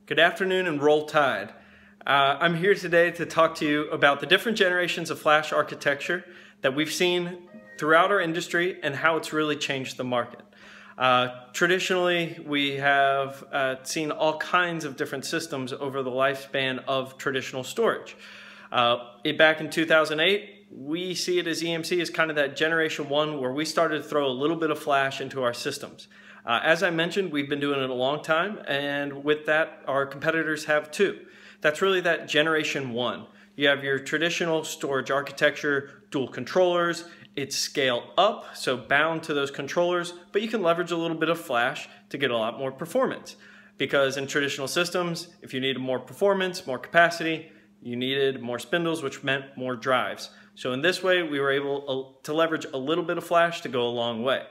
Good afternoon and roll tide. I'm here today to talk to you about the different generations of flash architecture that we've seen throughout our industry and how it's really changed the market. Traditionally, we have seen all kinds of different systems over the lifespan of traditional storage. Back in 2008, we see it as EMC as kind of that generation one where we started to throw a little bit of flash into our systems. As I mentioned, we've been doing it a long time, and with that, our competitors have too. That's really that generation one. You have your traditional storage architecture, dual controllers, it's scale up, so bound to those controllers, but you can leverage a little bit of flash to get a lot more performance. Because in traditional systems, if you needed more performance, more capacity, you needed more spindles, which meant more drives. So in this way, we were able to leverage a little bit of flash to go a long way.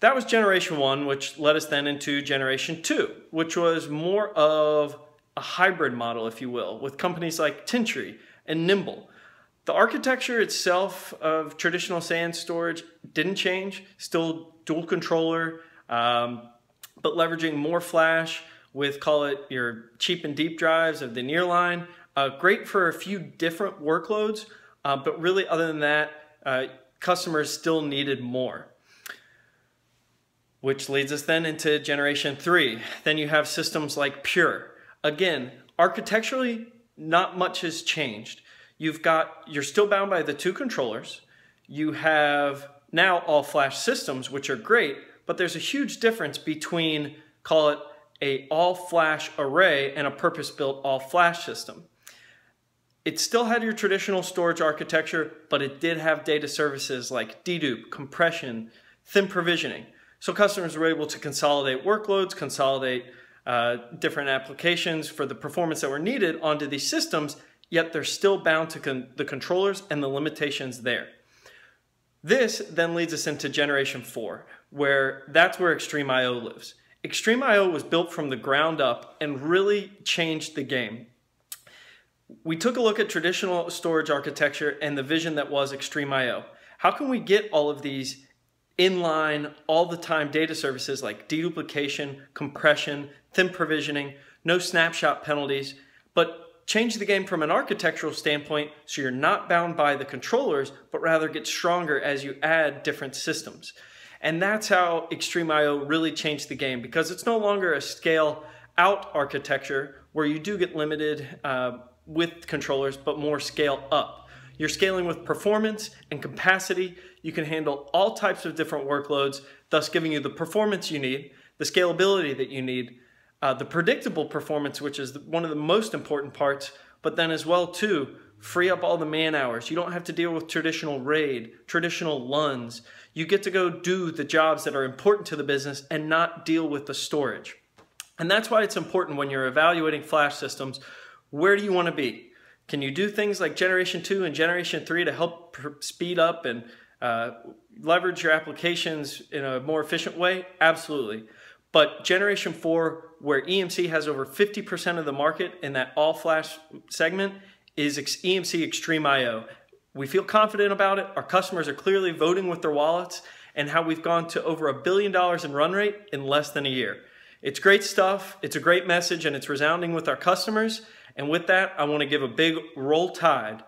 That was generation one, which led us then into generation two, which was more of a hybrid model, if you will, with companies like Tintri and Nimble. The architecture itself of traditional SAN storage didn't change, still dual controller, but leveraging more flash with, call it, your cheap and deep drives of the Nearline. Great for a few different workloads, but really other than that, customers still needed more. Which leads us then into generation three. Then you have systems like Pure. Again, architecturally, not much has changed. You're still bound by the two controllers. You have now all flash systems, which are great, but there's a huge difference between, call it, a all flash array and a purpose-built all flash system. It still had your traditional storage architecture, but it did have data services like dedupe, compression, thin provisioning. So customers were able to consolidate workloads, consolidate different applications for the performance that were needed onto these systems, yet they're still bound to the controllers and the limitations there. This then leads us into generation four, that's where Extreme IO lives. Extreme IO was built from the ground up and really changed the game. We took a look at traditional storage architecture and the vision that was Extreme IO. How can we get all of these inline, all the time data services like deduplication, compression, thin provisioning, no snapshot penalties, but change the game from an architectural standpoint so you're not bound by the controllers, but rather get stronger as you add different systems. And that's how Extreme IO really changed the game, because it's no longer a scale out architecture where you do get limited with controllers, but more scale up. You're scaling with performance and capacity. You can handle all types of different workloads, thus giving you the performance you need, the scalability that you need, the predictable performance, which is one of the most important parts, but then as well too, free up all the man hours. You don't have to deal with traditional RAID, traditional LUNs. You get to go do the jobs that are important to the business and not deal with the storage. And that's why it's important when you're evaluating flash systems, where do you want to be? Can you do things like generation 2 and generation 3 to help speed up and leverage your applications in a more efficient way? Absolutely. But generation 4, where EMC has over 50% of the market in that all-flash segment, is EMC Extreme IO. We feel confident about it. Our customers are clearly voting with their wallets, and how we've gone to over $1 billion in run rate in less than a year. It's great stuff. It's a great message, and it's resounding with our customers. And with that, I want to give a big roll tide